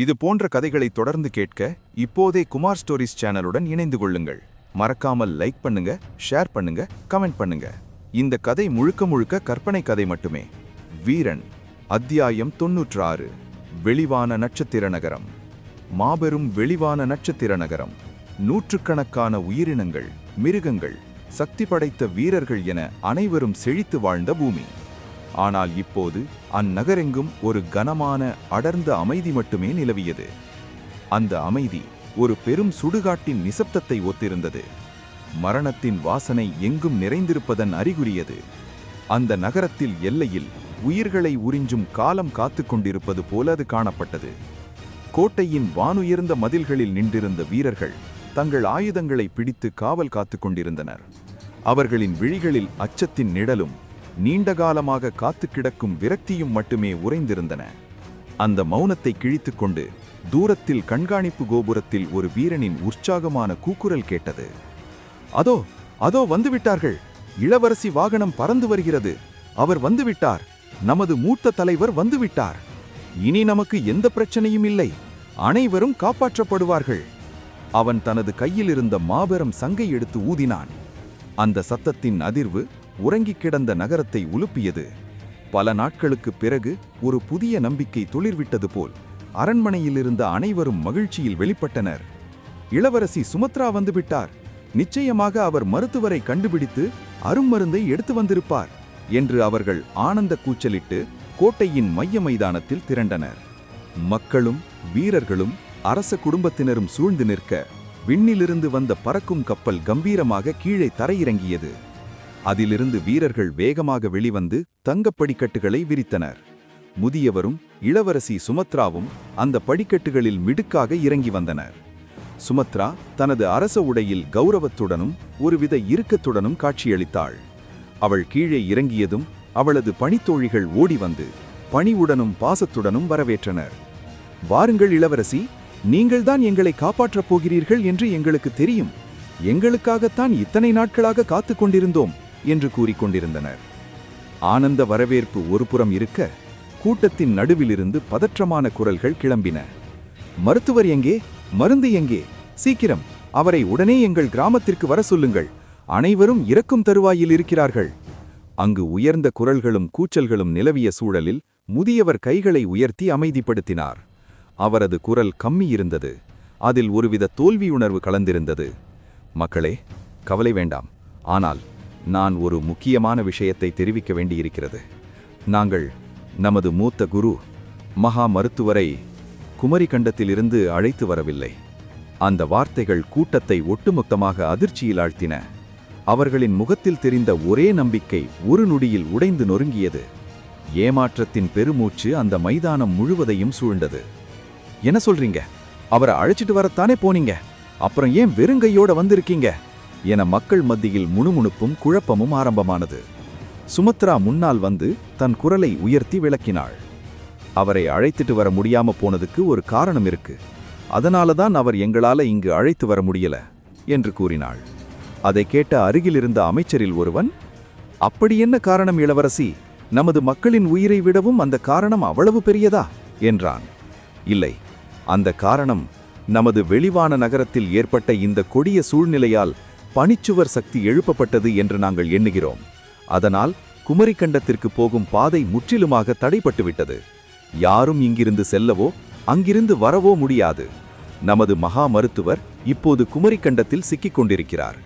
இது போன்ற கதைகளை தொடர்ந்து கேட்க இப்போதே குமார் ஸ்டோரிஸ் சேனலுடன் இணைந்து கொள்ளுங்கள். மறக்காமல் லைக் பண்ணுங்க, ஷேர் பண்ணுங்க, கமெண்ட் பண்ணுங்க. இந்த கதை முழுக்க முழுக்க கற்பனை கதை மட்டுமே. வீரன், அத்தியாயம் 96. வெளிவான நட்சத்திர நகரம். மாபெரும் வெளிவான நட்சத்திர நகரம். நூற்றுக்கணக்கான உயிரினங்கள், மிருகங்கள், சக்தி படைத்த வீரர்கள் என அனைவரும் செழித்து வாழ்ந்த பூமி. ஆனால் இப்போது அந்நகரெங்கும் ஒரு கனமான அடர்ந்த அமைதி மட்டுமே நிலவியது. அந்த அமைதி ஒரு பெரும் சுடுகாட்டின் நிசப்தத்தை ஒத்திருந்தது. மரணத்தின் வாசனை எங்கும் நிறைந்திருப்பதன் அறிகுறியது. அந்த நகரத்தில் எல்லையில் உயிர்களை உறிஞ்சும் காலம் காத்து கொண்டிருப்பது போல அது காணப்பட்டது. கோட்டையின் வானுயர்ந்த மதில்களில் நின்றிருந்த வீரர்கள் தங்கள் ஆயுதங்களை பிடித்து காவல் காத்து கொண்டிருந்தனர். அவர்களின் விழிகளில் அச்சத்தின் நிழலும் நீண்டகாலமாக காத்து கிடக்கும் விரக்தியும் மட்டுமே உறைந்திருந்தன. அந்த மௌனத்தை கிழித்துக்கொண்டு தூரத்தில் கண்காணிப்பு கோபுரத்தில் ஒரு வீரனின் உற்சாகமான கூக்குரல் கேட்டது. அதோ அதோ வந்துவிட்டார்கள்! இளவரசி வாகனம் பறந்து வருகிறது! அவர் வந்துவிட்டார்! நமது மூத்த தலைவர் வந்துவிட்டார்! இனி நமக்கு எந்த பிரச்சனையும் இல்லை! அனைவரும் காப்பாற்றப்படுவார்கள்! அவன் தனது கையில் இருந்த மாபெரும் சங்கை எடுத்து ஊதினான். அந்த சத்தத்தின் அதிர்வு உறங்கிக் கிடந்த நகரத்தை உலுப்பியது. பல நாட்களுக்கு பிறகு ஒரு புதிய நம்பிக்கை துளிர்விட்டது போல் அரண்மனையில் இருந்த அனைவரும் மகிழ்ச்சியில் வெளிப்பட்டனர். இளவரசி சுமத்ரா வந்துவிட்டார்! நிச்சயமாக அவர் மருத்துவரை கண்டுபிடித்து அரும்மருந்தை எடுத்து வந்திருப்பார் என்று அவர்கள் ஆனந்த கூச்சலிட்டு கோட்டையின் மைய மைதானத்தில் திரண்டனர். மக்களும் வீரர்களும் அரச குடும்பத்தினரும் சூழ்ந்து நிற்க விண்ணிலிருந்து வந்த பறக்கும் கப்பல் கம்பீரமாக கீழே தரையிறங்கியது. அதிலிருந்து வீரர்கள் வேகமாக வெளிவந்து தங்கப் படிக்கட்டுகளை விரித்தனர். முதியவரும் இளவரசி சுமத்ராவும் அந்த படிக்கட்டுகளில் மிடுக்காக இறங்கி வந்தனர். சுமத்ரா தனது அரச உடையில் கௌரவத்துடனும் ஒருவித இறுக்கத்துடனும் காட்சியளித்தாள். அவள் கீழே இறங்கியதும் அவளது பணித்தோழிகள் ஓடி வந்து பணிவுடனும் பாசத்துடனும் வரவேற்றனர். வாருங்கள் இளவரசி, நீங்கள்தான் எங்களை காப்பாற்றப் போகிறீர்கள் என்று எங்களுக்கு தெரியும். எங்களுக்காகத்தான் இத்தனை நாட்களாக காத்து கொண்டிருந்தோம் என்று கூறிக்கொண்டிருந்தனர். ஆனந்த வரவேற்பு ஒருபுறம் இருக்க, கூட்டத்தின் நடுவிலிருந்து பதற்றமான குரல்கள் கிளம்பின. மருத்துவர் எங்கே? மருந்து எங்கே? சீக்கிரம் அவரை உடனே எங்கள் கிராமத்திற்கு வர சொல்லுங்கள். அனைவரும் இறக்கும் தருவாயில் இருக்கிறார்கள். அங்கு உயர்ந்த குரல்களும் கூச்சல்களும் நிலவிய சூழலில் முதியவர் கைகளை உயர்த்தி அமைதிப்படுத்தினார். அவரது குரல் கம்மியிருந்தது. அதில் ஒருவித தோல்வியுணர்வு கலந்திருந்தது. மக்களே, கவலை வேண்டாம். ஆனால் நான் ஒரு முக்கியமான விஷயத்தை தெரிவிக்க வேண்டியிருக்கிறது. நாங்கள் நமது மூத்த குரு மகா மருத்துவரை குமரி கண்டத்திலிருந்து அழைத்து வரவில்லை. அந்த வார்த்தைகள் கூட்டத்தை ஒட்டுமொத்தமாக அதிர்ச்சியில் ஆழ்த்தின. அவர்களின் முகத்தில் தெரிந்த ஒரே நம்பிக்கை ஒரு நொடியில் உடைந்து நொறுங்கியது. ஏமாற்றத்தின் பெருமூச்சு அந்த மைதானம் முழுவதையும் சூழ்ந்தது. என்ன சொல்றீங்க? அவரை அழைச்சிட்டு வரத்தானே போனீங்க, அப்புறம் ஏன் வெறுங்கையோட வந்திருக்கீங்க என மக்கள் மத்தியில் முணுமுணுப்பும் குழப்பமும் ஆரம்பமானது. சுமத்ரா முன்னால் வந்து தன் குரலை உயர்த்தி விளக்கினாள். அவரை அழைத்துட்டு வர முடியாம போனதுக்கு ஒரு காரணம் இருக்கு. அதனாலதான் அவர் எங்களால இங்கு அழைத்து வர முடியல என்று கூறினாள். அதை கேட்ட அருகிலிருந்த அமைச்சரில் ஒருவன், அப்படி என்ன காரணம் இளவரசி? நமது மக்களின் உயிரை விடவும் அந்த காரணம் அவ்வளவு பெரியதா என்றான். இல்லை, அந்த காரணம் நமது வெளிவான நகரத்தில் ஏற்பட்ட இந்த கொடிய சூழ்நிலையால் பனிச்சுவர் சக்தி எழுப்பப்பட்டது என்று நாங்கள் எண்ணுகிறோம். அதனால் குமரிக்கண்டத்திற்கு போகும் பாதை முற்றிலுமாக தடைப்பட்டுவிட்டது. யாரும் இங்கிருந்து செல்லவோ அங்கிருந்து வரவோ முடியாது. நமது மகா மருத்துவர் இப்போது குமரிக்கண்டத்தில் சிக்கிக் கொண்டிருக்கிறார்.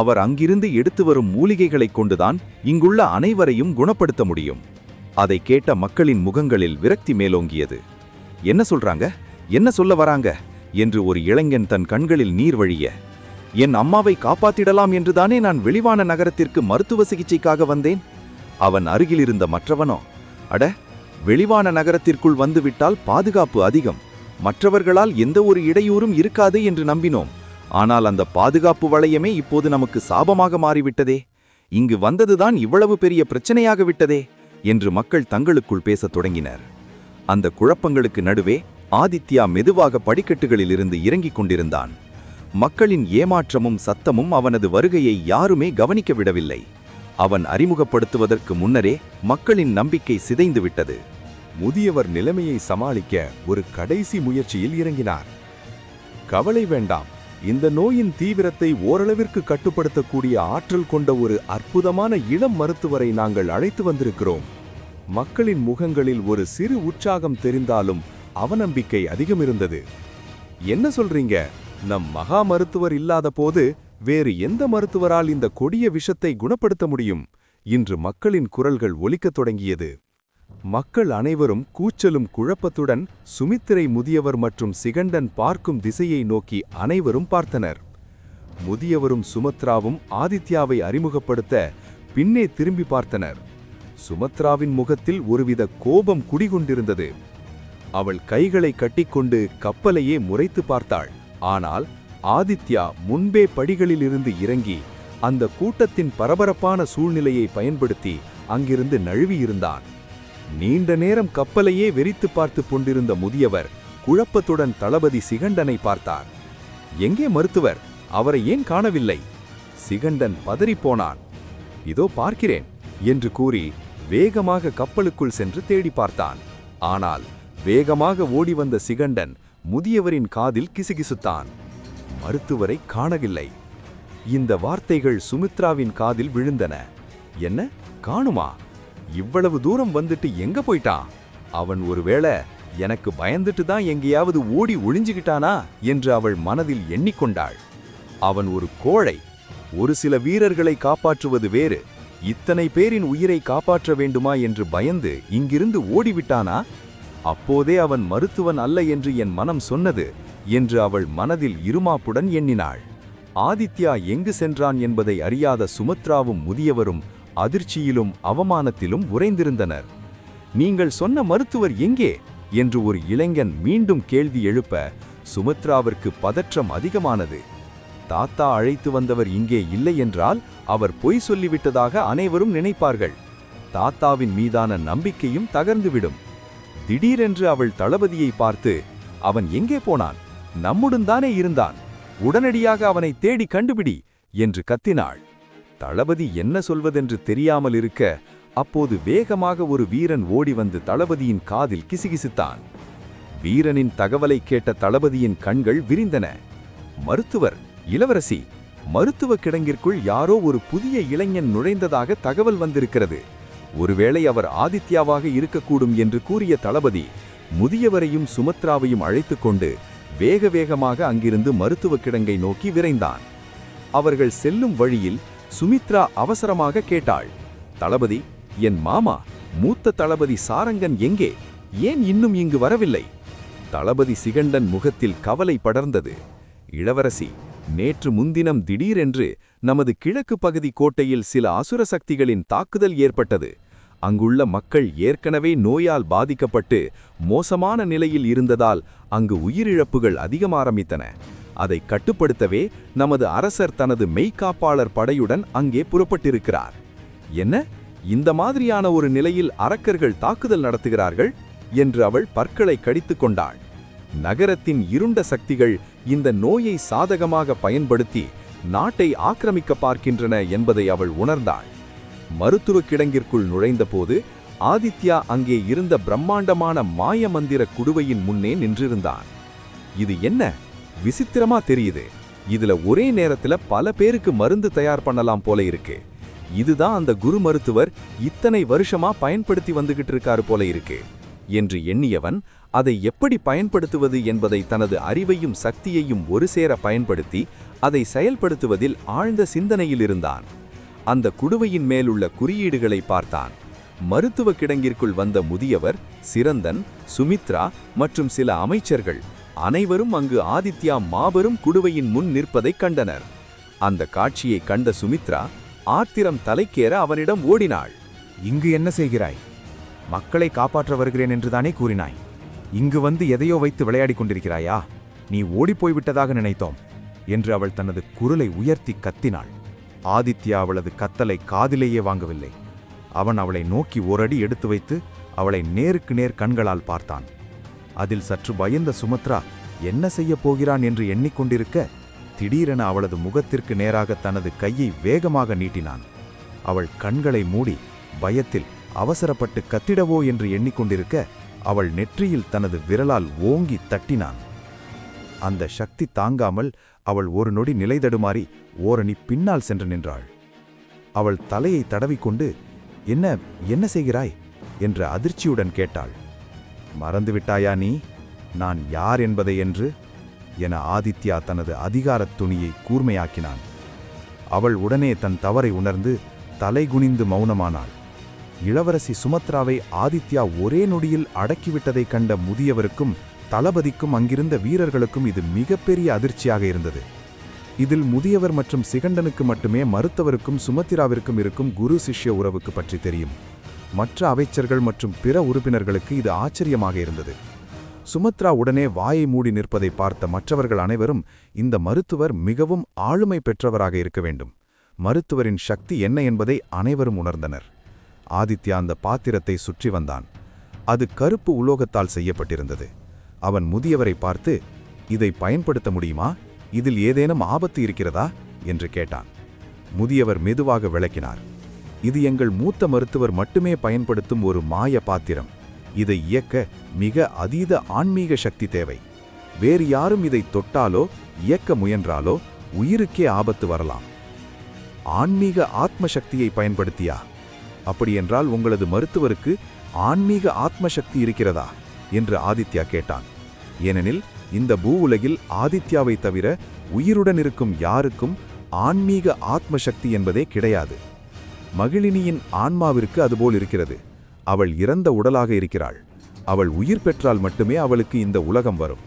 அவர் அங்கிருந்து எடுத்து வரும் மூலிகைகளைக் கொண்டுதான் இங்குள்ள அனைவரையும் குணப்படுத்த முடியும். அதை கேட்ட மக்களின் முகங்களில் விரக்தி மேலோங்கியது. என்ன சொல்றாங்க? என்ன சொல்ல வராங்க என்று ஒரு இளைஞன் தன் கண்களில் நீர் வழிய, என் அம்மாவை காப்பாத்திடலாம் என்றுதானே நான் வெளிவான நகரத்திற்கு மருத்துவ சிகிச்சைக்காக வந்தேன். அவன் அருகிலிருந்த மற்றவனோ, அட, வெளிவான நகரத்திற்குள் வந்துவிட்டால் பாதுகாப்பு அதிகம், மற்றவர்களால் எந்த ஒரு இடையூறும் இருக்காது என்று நம்பினோம். ஆனால் அந்த பாதுகாப்பு வளையமே இப்போது நமக்கு சாபமாக மாறிவிட்டதே. இங்கு வந்ததுதான் இவ்வளவு பெரிய பிரச்சனையாக விட்டதே என்று மக்கள் தங்களுக்குள் பேசத் தொடங்கினர். அந்த குழப்பங்களுக்கு நடுவே ஆதித்யா மெதுவாக படிக்கட்டுகளிலிருந்து இறங்கிக் கொண்டிருந்தான். மக்களின் ஏமாற்றமும் சத்தமும் அவனது வருகையை யாருமே கவனிக்க விடவில்லை. அவன் அறிமுகப்படுத்துவதற்கு முன்னரே மக்களின் நம்பிக்கை சிதைந்து விட்டது. முதியவர் நிலைமையை சமாளிக்க ஒரு கடைசி முயற்சியில் இறங்கினார். கவலை வேண்டாம், இந்த நோயின் தீவிரத்தை ஓரளவிற்கு கட்டுப்படுத்தக்கூடிய ஆற்றல் கொண்ட ஒரு அற்புதமான இளம் மருத்துவரை நாங்கள் அழைத்து வந்திருக்கிறோம். மக்களின் முகங்களில் ஒரு சிறு உற்சாகம் தெரிந்தாலும் அவநம்பிக்கை அதிகம் இருந்தது. என்ன சொல்றீங்க? நம் மகா மருத்துவர் இல்லாத போது வேறு எந்த மருத்துவரால் இந்த கொடிய விஷத்தை குணப்படுத்த முடியும்? இன்று மக்களின் குரல்கள் ஒலிக்கத் தொடங்கியது. மக்கள் அனைவரும் கூச்சலும் குழப்பத்துடன் சுமித்திரை முதியவர் மற்றும் சிகண்டன் பார்க்கும் திசையை நோக்கி அனைவரும் பார்த்தனர். முதியவரும் சுமத்ராவும் ஆதித்யாவை அறிமுகப்படுத்த பின்னே திரும்பி பார்த்தனர். சுமத்ராவின் முகத்தில் ஒருவித கோபம் குடிகொண்டிருந்தது. அவள் கைகளை கட்டிக்கொண்டு கப்பலையே முறைத்து பார்த்தாள். ஆனால் ஆதித்யா முன்பே படிகளிலிருந்து இறங்கி அந்த கூட்டத்தின் பரபரப்பான சூழ்நிலையை பயன்படுத்தி அங்கிருந்து நழுவியிருந்தான். நீண்ட நேரம் கப்பலையே வெறித்து பார்த்து கொண்டிருந்த முதியவர் குழப்பத்துடன் தளபதி சிகண்டனை பார்த்தார். எங்கே மருத்துவர்? அவரை ஏன் காணவில்லை? சிகண்டன் பதறிப்போனான். இதோ பார்க்கிறேன் என்று கூறி வேகமாக கப்பலுக்குள் சென்று தேடி பார்த்தான். ஆனால் வேகமாக ஓடி வந்த சிகண்டன் முதியவரின் காதில் கிசுகிசுத்தான். மருத்துவரை காணவில்லை. இந்த வார்த்தைகள் சுமித்ராவின் காதில் விழுந்தன. என்ன, காணுமா? இவ்வளவு தூரம் வந்துட்டு எங்க போயிட்டான்? அவன் ஒருவேளை எனக்கு பயந்துட்டு தான் எங்கேயாவது ஓடி ஒளிஞ்சுகிட்டானா என்று அவள் மனதில் எண்ணிக்கொண்டாள். அவன் ஒரு கோழை. ஒரு சில வீரர்களை காப்பாற்றுவது வேறு, இத்தனை பேரின் உயிரை காப்பாற்ற வேண்டுமா என்று பயந்து இங்கிருந்து ஓடிவிட்டானா? அப்போதே அவன் மருத்துவன் அல்ல என்று என் மனம் சொன்னது என்று அவள் மனதில் இருமாப்புடன் எண்ணினாள். ஆதித்யா எங்கு சென்றான் என்பதை அறியாத சுமத்ராவும் முதியவரும் அதிர்ச்சியிலும் அவமானத்திலும் உறைந்திருந்தனர். நீங்கள் சொன்ன மருத்துவர் எங்கே என்று ஒரு இளைஞன் மீண்டும் கேள்வி எழுப்ப சுமத்ராவிற்கு பதற்றம் அதிகமானது. தாத்தா அழைத்து வந்தவர் இங்கே இல்லை என்றால் அவர் பொய் சொல்லிவிட்டதாக அனைவரும் நினைப்பார்கள். தாத்தாவின் மீதான நம்பிக்கையும் தகர்ந்துவிடும். திடீரென்று அவள் தளபதியை பார்த்து, அவன் எங்கே போனான்? நம்முடன் தானே இருந்தான், உடனடியாக அவனை தேடி கண்டுபிடி என்று கத்தினாள். தளபதி என்ன சொல்வதென்று தெரியாமல் இருக்க அப்போது வேகமாக ஒரு வீரன் ஓடி வந்து தளபதியின் காதில் கிசுகிசுத்தான். வீரனின் தகவலை கேட்ட தளபதியின் கண்கள் விரிந்தன. மருத்துவர், இளவரசி, மருத்துவ கிடங்கிற்குள் யாரோ ஒரு புதிய இளைஞன் நுழைந்ததாக தகவல் வந்திருக்கிறது. ஒருவேளை அவர் ஆதித்யாவாக இருக்கக்கூடும் என்று கூறிய தளபதி முதியவரையும் சுமத்ராவையும் அழைத்து கொண்டு வேக வேகமாக அங்கிருந்து மருத்துவ கிடங்கை நோக்கி விரைந்தான். அவர்கள் செல்லும் வழியில் சுமித்ரா அவசரமாக கேட்டாள், தளபதி, என் மாமா மூத்த தளபதி சாரங்கன் எங்கே? ஏன் இன்னும் இங்கு வரவில்லை? தளபதி சிகண்டன் முகத்தில் கவலை படர்ந்தது. இளவரசி, நேற்று முன்தினம் திடீரென்று நமது கிழக்கு பகுதி கோட்டையில் சில அசுர சக்திகளின் தாக்குதல் ஏற்பட்டது. அங்குள்ள மக்கள் ஏற்கனவே நோயால் பாதிக்கப்பட்டு மோசமான நிலையில் இருந்ததால் அங்கு உயிரிழப்புகள் அதிகம் ஆரம்பித்தன. அதை கட்டுப்படுத்தவே நமது அரசர் தனது மெய்காப்பாளர் படையுடன் அங்கே புறப்பட்டிருக்கிறார். என்ன, இந்த மாதிரியான ஒரு நிலையில் அரக்கர்கள் தாக்குதல் நடத்துகிறார்கள் என்று அவள் பற்களை கடித்து கொண்டாள். நகரத்தின் இருண்ட சக்திகள் இந்த நோயை சாதகமாக பயன்படுத்தி நாட்டை ஆக்கிரமிக்க பார்க்கின்றன என்பதை அவள் உணர்ந்தாள். மருத்துவ கிடங்கிற்குள் நுழைந்தபோது ஆதித்யா அங்கே இருந்த பிரம்மாண்டமான மாய மந்திர குடுவையின் முன்னே நின்றிருந்தான். இது என்ன விசித்திரமா தெரியுது, இதுல ஒரே நேரத்துல பல பேருக்கு மருந்து தயார் பண்ணலாம் போல இருக்கு. இதுதான் அந்த குரு மருத்துவர் இத்தனை வருஷமா பயன்படுத்தி வந்துகிட்டு இருக்காரு போல இருக்கு என்று எண்ணியவன் அதை எப்படி பயன்படுத்துவது என்பதை தனது அறிவையும் சக்தியையும் ஒரு சேர பயன்படுத்தி அதை செயல்படுத்துவதில் ஆழ்ந்த சிந்தனையில் இருந்தான். அந்த குடுவையின் மேலுள்ள குறியீடுகளை பார்த்தான். மருத்துவ கிடங்கிற்குள் வந்த முதியவர், சிரந்தன், சுமித்ரா மற்றும் சில அமைச்சர்கள் அனைவரும் அங்கு ஆதித்யா மாபெரும் குடுவையின் முன் நிற்பதைக் கண்டனர். அந்த காட்சியை கண்ட சுமித்ரா ஆத்திரம் தலைக்கேற அவனிடம் ஓடினாள். இங்கு என்ன செய்கிறாய்? மக்களை காப்பாற்ற வருகிறேன் என்றுதானே கூறினாய். இங்கு வந்து எதையோ வைத்து விளையாடிக் கொண்டிருக்கிறாயா? நீ ஓடிப்போய்விட்டதாக நினைத்தோம் என்று அவள் தனது குரலை உயர்த்தி கத்தினாள். ஆதித்யா அவளது கத்தலை காதிலேயே வாங்கவில்லை. அவன் அவளை நோக்கி ஓரடி எடுத்து வைத்து அவளை நேருக்கு நேர் கண்களால் பார்த்தான். அதில் சற்று பயந்த சுமத்ரா என்ன செய்யப் போகிறான் என்று எண்ணிக்கொண்டிருக்க திடீரென அவளது முகத்திற்கு நேராக தனது கையை வேகமாக நீட்டினான். அவள் கண்களை மூடி பயத்தில் அவசரப்பட்டு கத்திடவோ என்று எண்ணிக்கொண்டிருக்க அவள் நெற்றியில் தனது விரலால் ஓங்கி தட்டினான். அந்த சக்தி தாங்காமல் அவள் ஒரு நொடி நிலைதடுமாறி ஓரணி பின்னால் சென்று நின்றாள். அவள் தலையை தடவிக்கொண்டு, என்ன என்ன செய்கிறாய் என்ற அதிர்ச்சியுடன் கேட்டாள். மறந்துவிட்டாயா நீ நான் யார் என்பதை என்று என ஆதித்யா தனது அதிகாரத் துணியை கூர்மையாக்கினான். அவள் உடனே தன் தவறை உணர்ந்து தலைகுனிந்து மௌனமானாள். இளவரசி சுமத்ராவை ஆதித்யா ஒரே நொடியில் அடக்கிவிட்டதைக் கண்ட முதியவருக்கும் தளபதிக்கும் அங்கிருந்த வீரர்களுக்கும் இது மிகப்பெரிய அதிர்ச்சியாக இருந்தது. இதில் முதியவர் மற்றும் சிகண்டனுக்கு மட்டுமே மருத்துவருக்கும் சுமத்திராவிற்கும் இருக்கும் குரு சிஷ்ய உறவுக்கு பற்றி தெரியும். மற்ற அமைச்சர்கள் மற்றும் பிற உறுப்பினர்களுக்கு இது ஆச்சரியமாக இருந்தது. சுமத்ரா உடனே வாயை மூடி நிற்பதை பார்த்த மற்றவர்கள் அனைவரும் இந்த மருத்துவர் மிகவும் ஆளுமை பெற்றவராக இருக்க வேண்டும். மருத்துவரின் சக்தி என்ன என்பதை அனைவரும் உணர்ந்தனர். ஆதித்யா அந்த பாத்திரத்தை சுற்றி வந்தான். அது கருப்பு உலோகத்தால் செய்யப்பட்டிருந்தது. அவன் முதியவரை பார்த்து, இதை பயன்படுத்த முடியுமா? இதில் ஏதேனும் ஆபத்து இருக்கிறதா என்று கேட்டான். முதியவர் மெதுவாக விளக்கினார். இது எங்கள் மூத்த மருத்துவர் மட்டுமே பயன்படுத்தும் ஒரு மாய பாத்திரம். இதை இயக்க மிக அதீத ஆன்மீக சக்தி தேவை. வேறு யாரும் இதை தொட்டாலோ இயக்க முயன்றாலோ உயிருக்கே ஆபத்து வரலாம். ஆன்மீக ஆத்ம சக்தியை பயன்படுத்தியா? அப்படியென்றால் உங்களது மருத்துவருக்கு ஆன்மீக ஆத்ம சக்தி இருக்கிறதா என்று ஆதித்யா கேட்டான். ஏனெனில் இந்த பூவுலகில் ஆதித்யாவை தவிர உயிருடன் இருக்கும் யாருக்கும் ஆன்மீக ஆத்ம சக்தி என்பதே கிடையாது. மகிழினியின் ஆன்மாவிற்கு அதுபோல் இருக்கிறது. அவள் இறந்த உடலாக இருக்கிறாள். அவள் உயிர் பெற்றால் மட்டுமே அவளுக்கு இந்த உலகம் வரும்.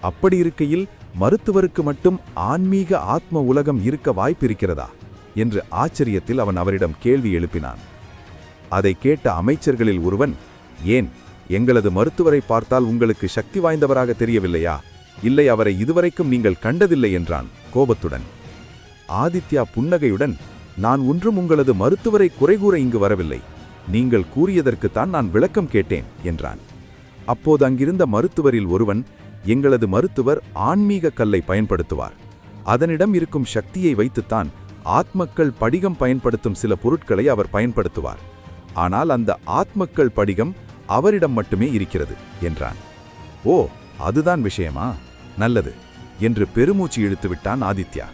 அப்படி இருக்கையில் மருத்துவருக்கு மட்டும் ஆன்மீக ஆத்ம உலகம் இருக்க வாய்ப்பிருக்கிறதா என்று ஆச்சரியத்தில் அவன் அவரிடம் கேள்வி எழுப்பினான். அதை கேட்ட அமைச்சர்களில் ஒருவன், ஏன் எங்களது மருத்துவரை பார்த்தால் உங்களுக்கு சக்தி வாய்ந்தவராக தெரியவில்லையா? இல்லை, அவரை இதுவரைக்கும் நீங்கள் கண்டதில்லை என்றான் கோபத்துடன். ஆதித்யா புன்னகையுடன், நான் ஒன்றும் உங்களது மருத்துவரை குறைகூற இங்கு வரவில்லை. நீங்கள் கூறியதற்குத்தான் நான் விளக்கம் கேட்டேன் என்றான். அப்போது அங்கிருந்த மருத்துவரில் ஒருவன், எங்களது மருத்துவர் ஆன்மீக கல்லை பயன்படுத்துவார். அதனிடம் இருக்கும் சக்தியை வைத்துத்தான் ஆத்மக்கள் படிகம் பயன்படுத்தும் சில பொருட்களை அவர் பயன்படுத்துவார். ஆனால் அந்த ஆத்மக்கள் படிகம் அவரிடம் மட்டுமே இருக்கிறது என்றான். ஓ, அதுதான் விஷயமா? நல்லது என்று பெருமூச்சு இழுத்துவிட்டான் ஆதித்யா.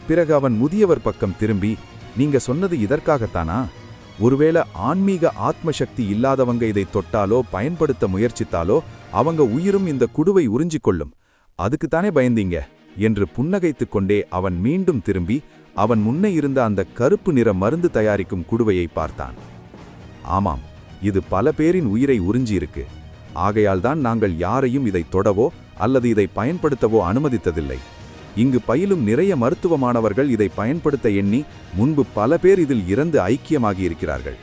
பிறகு அவன் முதியவர் பக்கம் திரும்பி, நீங்க சொன்னது இதற்காகத்தானா? ஒருவேளை ஆன்மீக ஆத்மசக்தி இல்லாதவங்க இதை தொட்டாலோ பயன்படுத்த முயற்சித்தாலோ அவங்க உயிரும் இந்த குடுவை உறிஞ்சிக்கொள்ளும். அதுக்குத்தானே பயந்தீங்க என்று புன்னகைத்துக் கொண்டே அவன் மீண்டும் திரும்பி அவன் முன்னே இருந்த அந்த கருப்பு நிற மருந்து தயாரிக்கும் குடுவையை பார்த்தான். ஆமாம், இது பல பேரின் உயிரை உறிஞ்சியிருக்கு. ஆகையால்தான் நாங்கள் யாரையும் இதை தொடவோ அல்லது இதை பயன்படுத்தவோ அனுமதித்ததில்லை. இங்கு பயிலும் நிறைய மருத்துவ மாணவர்கள் இதை பயன்படுத்த எண்ணி முன்பு பல பேர் இதில் இறந்து ஐக்கியமாகி இருக்கிறார்கள்.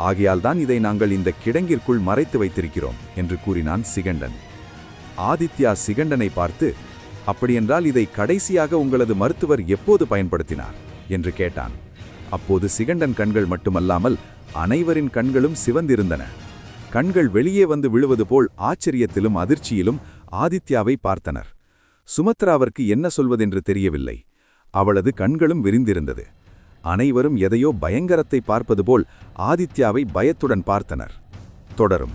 ஆகையால்தான் இதை நாங்கள் இந்த கிடங்கிற்குள் மறைத்து வைத்திருக்கிறோம் என்று கூறினான் சிகண்டன். ஆதித்யா சிகண்டனை பார்த்து, அப்படியென்றால் இதை கடைசியாக உங்களது மருத்துவர் எப்போது பயன்படுத்தினார் என்று கேட்டான். அப்போது சிகண்டன் கண்கள் மட்டுமல்லாமல் அனைவரின் கண்களும் சிவந்திருந்தன. கண்கள் வெளியே வந்து விழுவது போல் ஆச்சரியத்திலும் அதிர்ச்சியிலும் ஆதித்யாவை பார்த்தனர். சுமத்ராவிற்கு என்ன சொல்வதென்று தெரியவில்லை. அவளது கண்களும் விரிந்திருந்தது. அனைவரும் எதையோ பயங்கரத்தை பார்ப்பது போல் ஆதித்யாவை பயத்துடன் பார்த்தனர். தொடரும்.